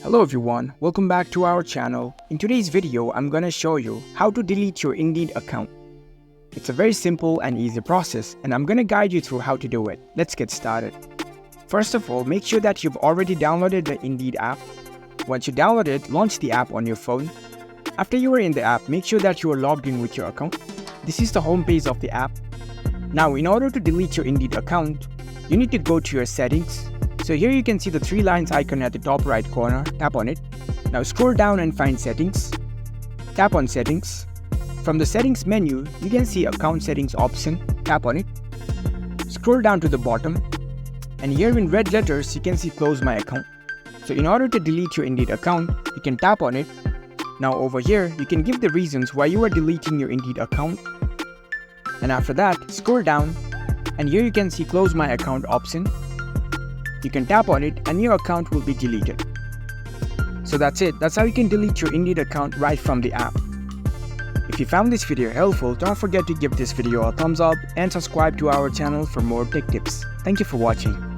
Hello everyone, welcome back to our channel. In today's video, I'm gonna show you how to delete your Indeed account. It's a very simple and easy process, and I'm gonna guide you through how to do it. Let's get started. First of all, make sure that you've already downloaded the Indeed app. Once you download it, launch the app on your phone. After you are in the app, make sure that you are logged in with your account. This is the home page of the app. Now, in order to delete your Indeed account, you need to go to your settings. So here you can see the three lines icon at the top right corner. Tap on it. Now scroll down and find settings. Tap on settings. From the settings menu, you can see account settings option. Tap on it. Scroll down to the bottom. And here in red letters, you can see close my account. So in order to delete your Indeed account, you can tap on it. Now over here, you can give the reasons why you are deleting your Indeed account. And after that, scroll down. And here you can see close my account option. You can tap on it and your account will be deleted. So that's it. That's how you can delete your Indeed account right from the app. If you found this video helpful, don't forget to give this video a thumbs up and subscribe to our channel for more tech tips. Thank you for watching.